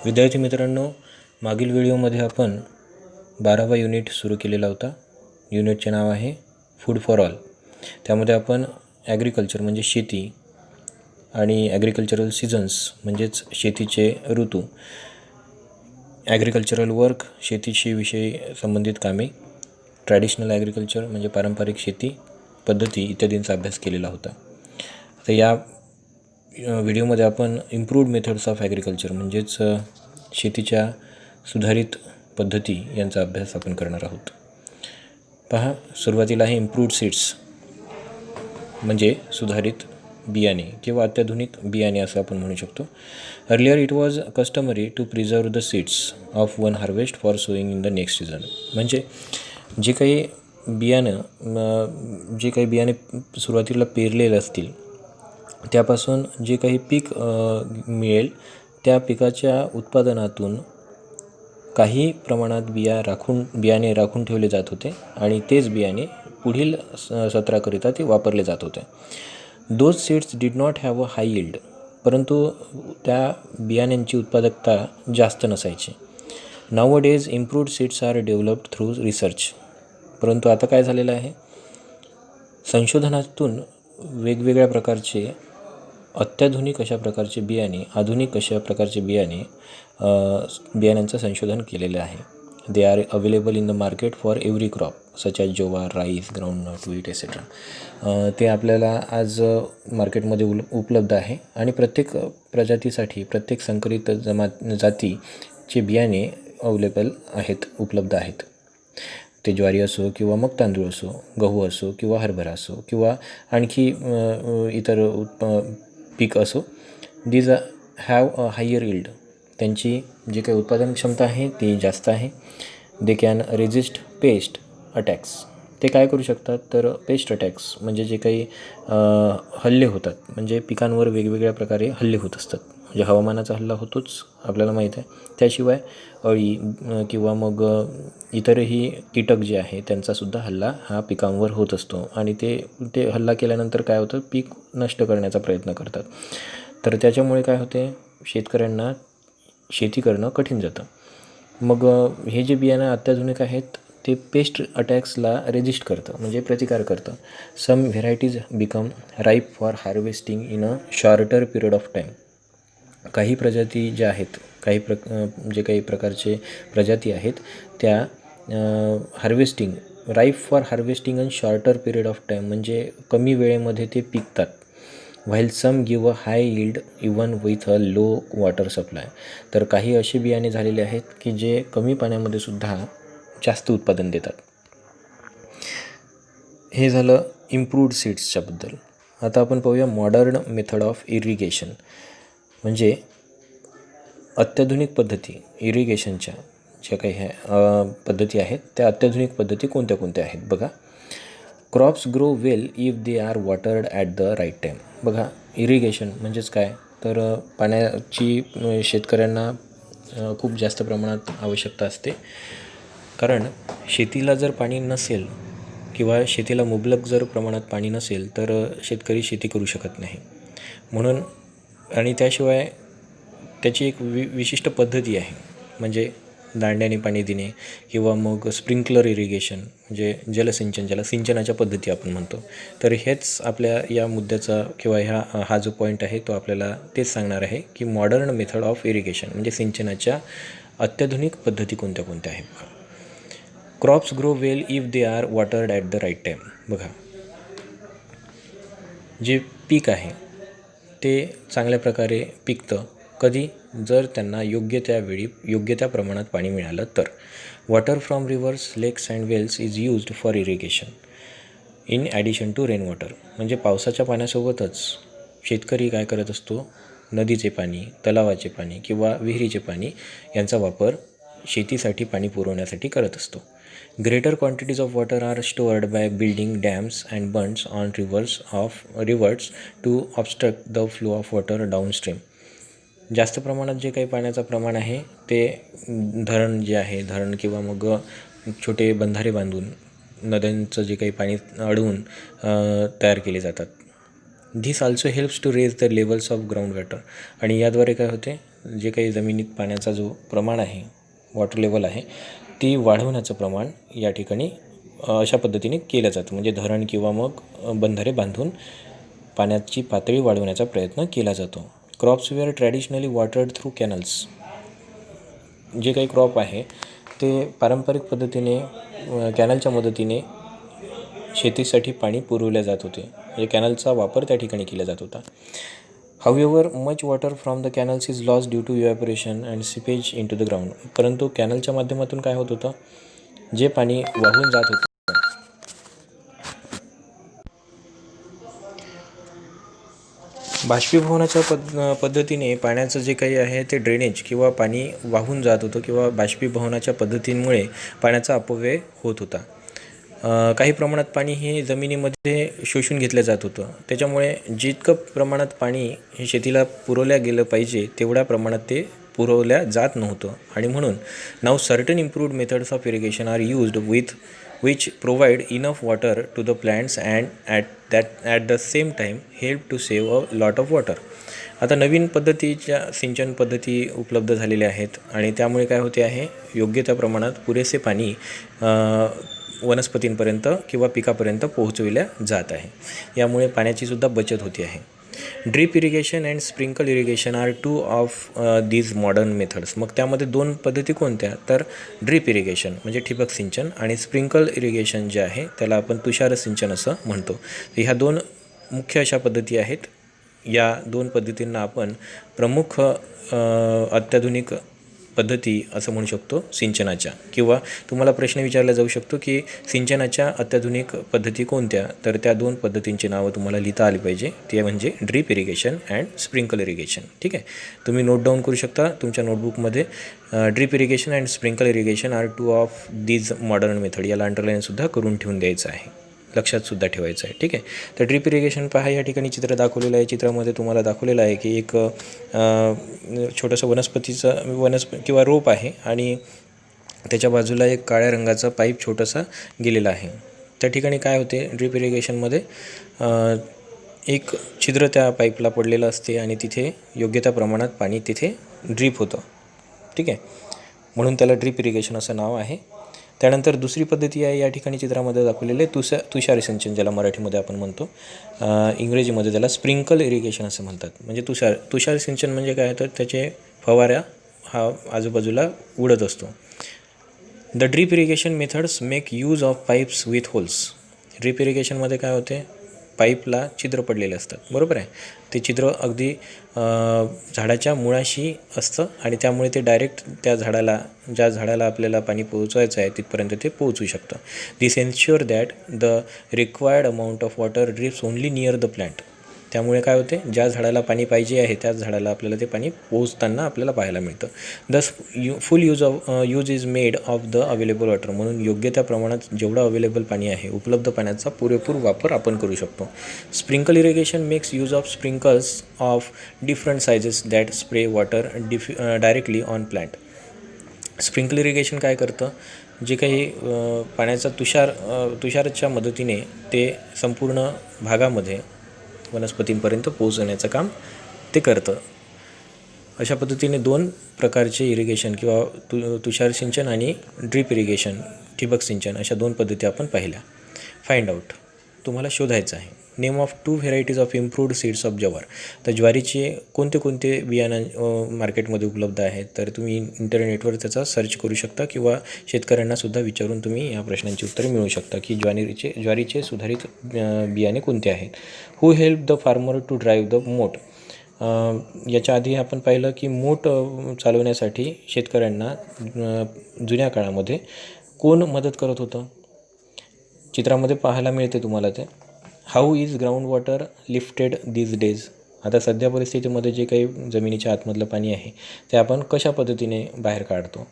विद्यार्थी मित्रांनो, मागील व्हिडिओमध्ये आपण 12वा युनिट सुरू केलेला होता. युनिटचे नाव आहे फूड फॉर ऑल. त्यामध्ये आपण ॲग्रिकल्चर म्हणजे शेती आणि ॲग्रिकल्चरल सीझन्स म्हणजेच शेतीचे ऋतू, ॲग्रिकल्चरल वर्क शेतीशी विषयी संबंधित कामे, ट्रॅडिशनल ॲग्रिकल्चर म्हणजे पारंपरिक शेती पद्धती इत्यादींचा अभ्यास केलेला होता. आता या व्हिडिओमध्ये आपण इम्प्रूव्ड मेथड्स ऑफ ॲग्रिकल्चर म्हणजेच शेतीच्या सुधारित पद्धती यांचा अभ्यास आपण करणार आहोत. पहा, सुरुवातीला आहे इम्प्रूव्ड सीड्स म्हणजे सुधारित बियाणे किंवा अत्याधुनिक बियाणे असं आपण म्हणू शकतो. Earlier it was customary to preserve the seeds of one harvest for sowing in the next season. म्हणजे जे काही बियाणे सुरुवातीला पेरलेले असतील त्यापासून जे काही पीक मिळेल त्या पिकाच्या उत्पादनातून काही प्रमाणात बियाणे राखून ठेवले जात होते आणि तेच बियाणे पुढील सत्राकरिता ते वापरले जात होते. Those seeds did not have a high yield, परंतु त्या बियाण्यांची उत्पादकता जास्त नसायची. Nowadays improved seeds are developed through research. परंतु आता काय झालेलं आहे, संशोधनातून वेगवेगळ्या प्रकारचे अत्याधुनिक अशा प्रकारचे बियाणे, आधुनिक अशा प्रकारचे बियाण्यांचं संशोधन केलेलं आहे. They are available in the market for every crop such as jowar, rice, groundnut, wheat etcetera. ते आपल्याला आज मार्केटमध्ये उपलब्ध आहे आणि प्रत्येक प्रजातीसाठी, प्रत्येक संकरित जातीचे बियाणे उपलब्ध आहेत. ते ज्वारी असो किंवा मग तांदूळ असो, गहू असो किंवा हरभरा असो किंवा आणखी इतर पीक असो. These have a higher yield. त्यांची जे काही उत्पादन क्षमता आहे ती जास्त आहे. They can resist pest attacks. ते काय करू शकतात तर पेस्ट अटॅक्स म्हणजे जे काही हल्ले होतात, म्हणजे पिकांवर वेगवेगळ्या प्रकारे हल्ले होत असतात. म्हणजे हवामानाचा हल्ला होतोच आपल्याला माहीत आहे. त्याशिवाय अळी किंवा मग इतरही कीटक जे आहे त्यांचासुद्धा हल्ला हा पिकांवर होत असतो आणि ते हल्ला केल्यानंतर काय होतं, पीक नष्ट करण्याचा प्रयत्न करतात. तर त्याच्यामुळे काय होते, शेतकऱ्यांना शेती करणं कठीण जातं. मग हे जे बियाणं अत्याधुनिक आहेत ते पेस्ट अटॅक्सला रेजिस्ट करतं म्हणजे प्रतिकार करतं. Some varieties become ripe for harvesting in a shorter period of time. काही प्रजाती ज्या आहेत, जे काही प्रकारचे प्रजाती आहेत त्या ripe for harvesting in shorter period of time म्हणजे कमी वेळेमध्ये ते पिकतात. While some give a high yield even with a low water supply. तर काही असे बियाणे झालेले आहेत की जे कमी पाण्यामध्ये सुद्धा जास्त उत्पादन देतात. हे झालं इम्प्रूव्ड सीड्सच्या बद्दल. आता आपण पाहूया मॉडर्न मेथड ऑफ इरिगेशन म्हणजे अत्याधुनिक पद्धती. इरिगेशनच्या ज्या काही पद्धती आहेत त्या अत्याधुनिक पद्धती कोणत्या कोणत्या आहेत बघा. Crops grow well if they are watered at the right time. बघा, इरिगेशन म्हणजेच काय तर पाण्याची शेतकऱ्यांना खूप जास्त प्रमाणात आवश्यकता असते. कारण शेतीला जर पाणी नसेल किंवा शेतीला मुबलक जर प्रमाणात पाणी नसेल तर शेतकरी शेती करू शकत नाही. म्हणून आणि त्याशिवाय त्याची एक विशिष्ट पद्धती आहे, म्हणजे दांड्याने पाणी देणे किंवा मग स्प्रिंकलर इरिगेशन म्हणजे जलसिंचन, ज्याला सिंचनाच्या पद्धती आपण म्हणतो. तर हेच आपल्या या मुद्द्याचा किंवा हा जो पॉईंट आहे तो आपल्याला तेच सांगणार आहे की मॉडर्न मेथड ऑफ इरिगेशन म्हणजे सिंचनाच्या अत्याधुनिक पद्धती कोणत्या कोणत्या आहेत. Crops grow well if they are watered at the right time. बघा, जे पीक आहे ते चांगल्या प्रकारे पिकतं कधी, जर त्यांना योग्य त्या वेळी योग्य त्या प्रमाणात पाणी मिळालं तर. Water from rivers, lakes and wells is used for irrigation in addition to rain water. म्हणजे पावसाच्या पाण्यासोबतच शेतकरी काय करत असतो, नदीचे पाणी, तलावाचे पाणी किंवा विहिरीचे पाणी यांचा वापर शेतीसाठी पाणी पुरवण्यासाठी करत असतो. Greater quantities of water are stored by building dams and bunds on rivers to obstruct the flow of water downstream. जास्त प्रमाणात जे काही पाण्याचं प्रमाण आहे ते धरण किंवा मग छोटे बंधारे बांधून नद्यांचं जे काही पाणी अडवून तयार केले जातात. This also helps to raise the levels of ground water. आणि याद्वारे काय होते, जे काही जमिनीत पाण्याचा जो प्रमाण आहे, वॉटर लेवल आहे, ती वाढवण्याचं प्रमाण या ठिकाणी अशा पद्धतीने केलं जातं. म्हणजे धरण किंवा मग बंधारे बांधून पाण्याची पातळी वाढवण्याचा प्रयत्न केला जातो. Crops were traditionally watered through canals. जे काही क्रॉप आहे ते पारंपरिक पद्धतीने कॅनलच्या मदतीने शेतीसाठी पाणी पुरवल्या जात होते. म्हणजे कॅनलचा वापर त्या ठिकाणी केला जात होता. However much water from the canals is lost due to evaporation and seepage into the ground. परंतु कॅनलच्या माध्यमातून काय होत होतं, जे पाणी वाहून जात होतं, बाष्पीभवनाच्या पद्धतीने पाण्याचं जे काही आहे ते ड्रेनेज किंवा पाणी वाहून जात होतं किंवा बाष्पीभवनाच्या पद्धतींमुळे पाण्याचा अपव्यय होत होता. काही प्रमाणात पाणी हे जमिनीमध्ये शोषून घेतलं जात होतं. त्याच्यामुळे जितकं प्रमाणात पाणी हे शेतीला पुरवल्या गेलं पाहिजे तेवढ्या प्रमाणात ते पुरवल्या जात नव्हतं. आणि म्हणून नाव certain improved methods of irrigation are used which provide enough water to the plants and at the same time help to save a lot of water. आता नवीन पद्धतीच्या सिंचन पद्धती उपलब्ध झालेल्या आहेत आणि त्यामुळे काय होते आहे, योग्य त्या प्रमाणात पुरेसे पाणी वनस्पतींपर्यंत किंवा पिकापर्यंत पोहोचविल्या जात आहे. यामुळे पाण्याचीसुद्धा बचत होती आहे. Drip irrigation and sprinkle irrigation are two of these modern methods. मग त्यामध्ये दोन पद्धती कोणत्या, तर ड्रीप इरिगेशन म्हणजे ठिबक सिंचन आणि स्प्रिंकल इरिगेशन जे आहे त्याला आपण तुषार सिंचन असं म्हणतो. ह्या दोन मुख्य अशा पद्धती आहेत. या दोन पद्धतींना आपण प्रमुख अत्याधुनिक पद्धती असं म्हणू शकतो सिंचनाच्या. किंवा तुम्हाला प्रश्न विचारला जाऊ शकतो की सिंचनाच्या अत्याधुनिक पद्धती कोणत्या, तर त्या दोन पद्धतींची नावं तुम्हाला लिहिता आली पाहिजे. ते म्हणजे drip irrigation and sprinkle irrigation. ठीक आहे, तुम्ही नोट डाऊन करू शकता तुमच्या नोटबुकमध्ये. Drip irrigation and sprinkle irrigation are two of these modern method. याला अंडरलाईनसुद्धा करून ठेवून द्यायचं आहे, लक्षातसुद्धा ठेवायचं आहे. ठीक आहे, तर ड्रीप इरिगेशन पहा, या ठिकाणी चित्र दाखवलेलं आहे. चित्रामध्ये तुम्हाला दाखवलेलं आहे की एक छोटंसं वनस्पती किंवा रोप आहे आणि त्याच्या बाजूला एक काळ्या रंगाचा पाईप छोटासा गेलेला आहे. त्या ठिकाणी काय होते, ड्रीप इरिगेशनमध्ये एक छिद्र त्या पाईपला पडलेलं असते आणि तिथे योग्य त्या प्रमाणात पाणी तिथे ड्रीप होतं. ठीक आहे, म्हणून त्याला ड्रीप इरिगेशन असं नाव आहे. त्यानंतर दुसरी पद्धती आहे या ठिकाणी चित्रामध्ये दाखवलेले तुषार सिंचन, ज्याला मराठीमध्ये आपण म्हणतो. इंग्रजीमध्ये त्याला स्प्रिंकल इरिगेशन असं म्हणतात. म्हणजे तुषार सिंचन म्हणजे काय, तर त्याचे फवाऱ्या हा आजूबाजूला उडत असतो. The drip irrigation methods make use of pipes with holes. Drip इरिगेशनमध्ये काय होते, पाईपला छिद्र पडलेले असतात, बरोबर आहे. ते छिद्र अगदी झाडाच्या मुळाशी असतं आणि त्यामुळे ते डायरेक्ट त्या ज्या झाडाला आपल्याला पाणी पोहोचवायचं आहे तिथपर्यंत ते पोहोचू शकतं. This ensure that the required amount of water drips only near the plant. त्यामुळे काय होते, ज्या झाडाला पाणी पाहिजे आहे त्याच झाडाला आपल्याला ते पाणी पोहोचताना आपल्याला पाहायला मिळतं. दस फुल use is made of the available water. म्हणून योग्य त्या प्रमाणात जेवढं अवेलेबल पाणी आहे, उपलब्ध पाण्याचा पुरेपूर वापर आपण करू शकतो. Sprinkle irrigation makes use of sprinkles of different sizes that spray water directly on plant. Sprinkle irrigation काय करतं, जे काही पाण्याचा तुषाराच्या मदतीने ते संपूर्ण भागामध्ये वनस्पतींपर्यंत पोहोचवण्याचं काम ते करतं. अशा पद्धतीने दोन प्रकारचे इरिगेशन किंवा तुषार सिंचन आणि ड्रीप इरिगेशन, ठिबक सिंचन, अशा दोन पद्धती आपण पाहिल्या. फाइंड आउट, तुम्हाला शोधायचं आहे. Name of 2 varieties of improved seeds of jowar. तर ज्वारीचे कोणते बियाणं मार्केटमध्ये उपलब्ध आहेत, तर तुम्ही इंटरनेटवर त्याचा सर्च करू शकता किंवा शेतकऱ्यांनासुद्धा विचारून तुम्ही या प्रश्नांची उत्तरे मिळवू शकता की ज्वारीचे सुधारित बियाणे कोणते आहेत. Who help the farmer to drive the mot. याच्या आधी आपण पाहिलं की मोट चालवण्यासाठी शेतकऱ्यांना जुन्या काळामध्ये कोण मदत करत होतं, चित्रामध्ये पाहायला मिळते तुम्हाला ते. How is ground water lifted these days. आता सध्या परिस्थितीमध्ये जे काही जमिनीच्या आतमधलं पाणी आहे ते आपण कशा पद्धतीने बाहेर काढतो.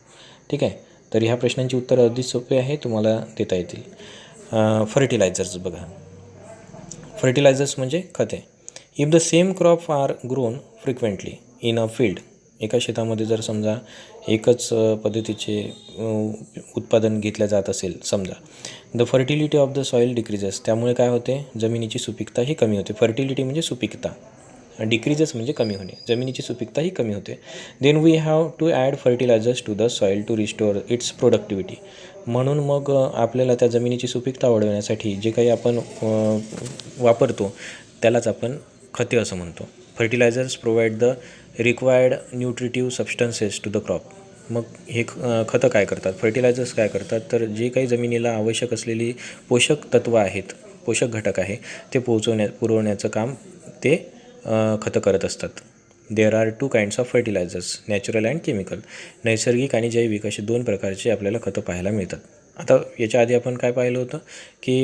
ठीक आहे, तर ह्या प्रश्नांची उत्तरं अगदी सोपे आहे, तुम्हाला देता येतील. फर्टिलायझर्स बघा. फर्टिलायझर्स म्हणजे खते. If the same crop are grown frequently in a field एका शेतामध्ये जर समजा एकच पद्धतीचे उत्पादन घेतलं जात असेल समजा, the fertility of the soil decreases, त्यामुळे काय होते, जमिनीची सुपीकता ही कमी होते. फर्टिलिटी म्हणजे सुपीकता, डिक्रीजेस म्हणजे कमी होणे, जमिनीची सुपीकता ही कमी होते. Then we have to add fertilizers to the soil to restore its productivity. म्हणून मग आपल्याला त्या जमिनीची सुपीकता वाढवण्यासाठी जे काही आपण वापरतो त्यालाच आपण खते असं म्हणतो. Fertilizers provide the required nutritive substances to the crop. मग हे खतं काय करतात, फर्टिलायझर्स काय करतात, तर जे काही जमिनीला आवश्यक असलेली पोषक तत्त्व आहेत, पोषक घटक आहे, ते पुरवण्याचं काम ते खतं करत असतात. There are 2 kinds of fertilizers, natural and chemical. नैसर्गिक आणि जैविक असे 2 प्रकारचे आपल्याला खतं पाहायला मिळतात. आता याच्या आधी आपण काय पाहिलं होतं की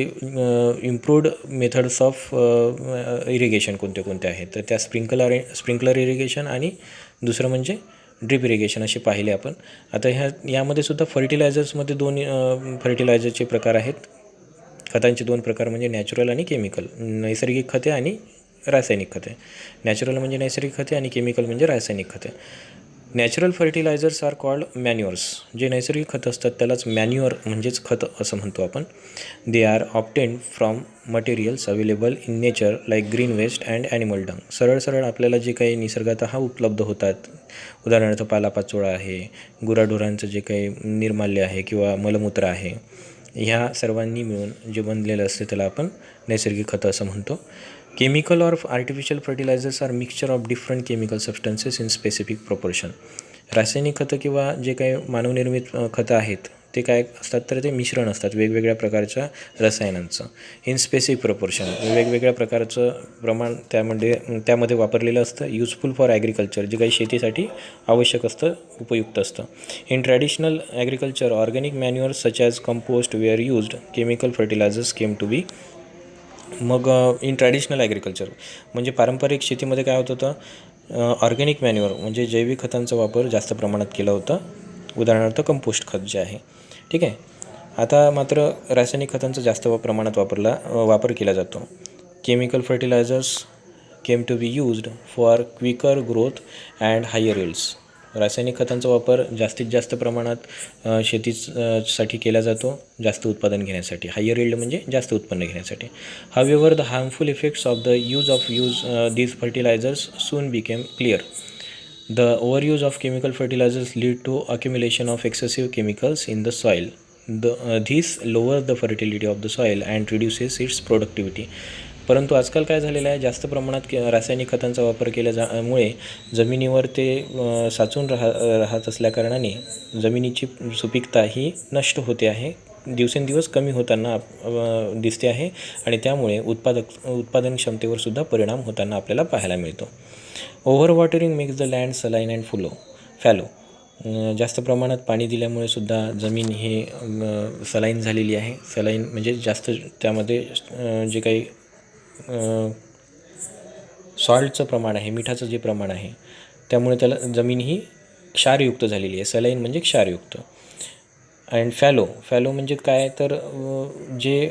इम्प्रूव्ड मेथड्स ऑफ इरिगेशन कोणते कोणते आहेत, तर त्या स्प्रिंकलर इरिगेशन आणि दुसरं म्हणजे ड्रिप इरिगेशन असे पाहिले आपण. आता यामध्ये सुद्धा फर्टिलायझर्समध्ये 2 फर्टिलायझरचे प्रकार आहेत. खतांचे 2 प्रकार म्हणजे नॅचरल आणि केमिकल, नैसर्गिक खते आणि रासायनिक खते. नॅचरल म्हणजे नैसर्गिक खते आणि केमिकल म्हणजे रासायनिक खते. Natural fertilizers are called manures. जे नैसर्गिक खतं असतात त्यालाच मॅन्युअर म्हणजेच खतं असं म्हणतो आपण. They are obtained from materials available in nature like green waste and animal dung. सरळ आपल्याला जे काही निसर्गातः उपलब्ध होतात, उदाहरणार्थ पालापाचोळा आहे, गुराढोरांचं जे काही निर्माल्य आहे किंवा मलमूत्र आहे, ह्या सर्वांनी मिळून जे बनलेलं असते त्याला आपण नैसर्गिक खतं असं म्हणतो. Chemical or artificial fertilizers are mixture of different chemical substances in specific proportion. रासायनिक खतं किंवा जे काही मानवनिर्मित खतं आहेत ते काय असतात, तर ते मिश्रण असतात वेगवेगळ्या प्रकारच्या रसायनांचं इन स्पेसिफिक प्रोपोर्शन. वेगवेगळ्या प्रकारचं प्रमाण त्यामध्ये वापरलेलं असतं. युजफुल फॉर ॲग्रिकल्चर, जे काही शेतीसाठी आवश्यक असतं, उपयुक्त असतं. In traditional agriculture organic manures such as compost were used, chemical fertilisers came to be. मग इन ट्रॅडिशनल ॲग्रिकल्चर म्हणजे पारंपरिक शेतीमध्ये काय होत होतं, ऑर्गॅनिक मॅन्युअर म्हणजे जैविक खतांचा वापर जास्त प्रमाणात केला होता, उदाहरणार्थ कंपोस्ट खत जे आहे. ठीक आहे. आता मात्र रासायनिक खतांचा जास्त प्रमाणात वापर केला जातो. Chemical fertilisers came to be used for quicker growth and higher yields. रासायनिक खतांचा वापर जास्तीत जास्त प्रमाणात शेतीसाठी केला जातो, जास्त उत्पादन घेण्यासाठी. हायर यील्ड म्हणजे जास्त उत्पन्न घेण्यासाठी. However the harmful effects of the use these fertilisers soon became clear. The overuse of chemical fertilisers lead to accumulation of excessive chemicals in the soil. This lower the fertility of the soil and reduces its productivity. परंतु आजकाल काय झालेलं आहे, जास्त प्रमाणात रासायनिक खतांचा वापर केल्यामुळे जमिनीवर ते साचून राहत असल्याकारणाने जमिनीची सुपीकता ही नष्ट होते आहे, दिवसेंदिवस कमी होताना दिसते आहे आणि त्यामुळे उत्पादन क्षमतेवर सुद्धा परिणाम होताना आपल्याला पाहायला मिळतो. Over watering makes the land saline and fallow. जास्त प्रमाणात पाणी दिल्यामुळे सुद्धा जमीन ही सलाईन झालेली आहे. सलाईन म्हणजे जास्त त्यामध्ये जे काही सॉल्टचं प्रमाण आहे, मिठाचं जे प्रमाण आहे, त्यामुळे त्याला जमीन ही क्षारयुक्त झालेली आहे. सलाईन म्हणजे क्षारयुक्त. अँड फॅलो म्हणजे काय, तर जे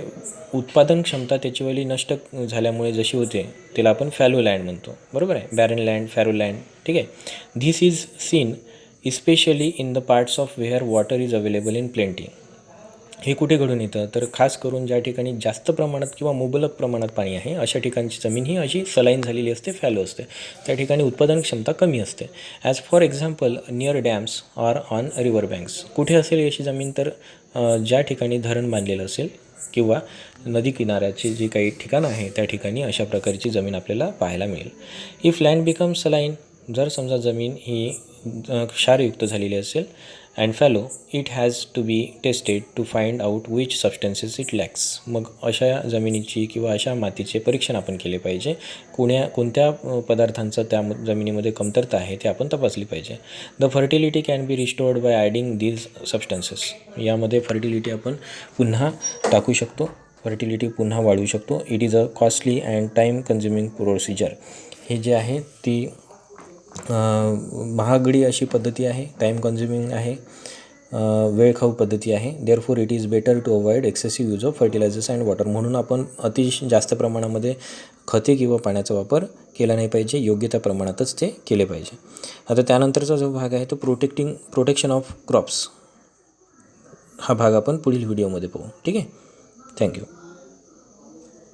उत्पादन क्षमता त्याचीवाली नष्ट झाल्यामुळे जशी होते त्याला आपण फॅलो लँड म्हणतो, बरोबर आहे. Baron land, FARO land. ठीक आहे. This is seen especially in the parts of wear water is available in plenty. हे कुठे घडून येतं, तर खास करून ज्या ठिकाणी जास्त प्रमाणात किंवा मुबलक प्रमाणात पाणी आहे अशा ठिकाणची जमीन ही अशी सलाईन झालेली असते, फॅलो असते. त्या ठिकाणी उत्पादन क्षमता कमी असते. As for example near dams or on river banks. कुठे असेल अशी जमीन, तर ज्या ठिकाणी धरण बांधलेलं असेल किंवा नदी किनाऱ्याचे जे काही ठिकाणं आहे त्या ठिकाणी अशा प्रकारची जमीन आपल्याला पाहायला मिळेल. इफ लँड बिकम्स सलाईन, जर समजा जमीन ही क्षारयुक्त झालेली असेल, and fallow, it has to be tested to find out which substances it lacks. मग अशा जमिनीची किंवा अशा मातीचे परीक्षण आपण केले पाहिजे. कोणत्या पदार्थांचं त्या जमिनीमध्ये कमतरता आहे ते आपण तपासली पाहिजे. The fertility can be restored bye adding these substances. यामध्ये फर्टिलिटी आपण पुन्हा टाकू शकतो, फर्टिलिटी पुन्हा वाढवू शकतो. It is a costly and time consuming procedure. हे जे आहे ती महागडी अशी पद्धती आहे, टाईम कन्झ्युमिंग आहे, वेळखाऊ पद्धती आहे. Therefore it is better to avoid excessive use of fertilizers and water. म्हणून आपण जास्त प्रमाणामध्ये खते किंवा पाण्याचा वापर केला नाही पाहिजे, योग्य त्या प्रमाणातच ते केले पाहिजे. आता त्यानंतरचा जो भाग आहे तो प्रोटेक्शन ऑफ क्रॉप्स, हा भाग आपण पुढील व्हिडिओमध्ये पाहू. ठीक आहे. थँक्यू.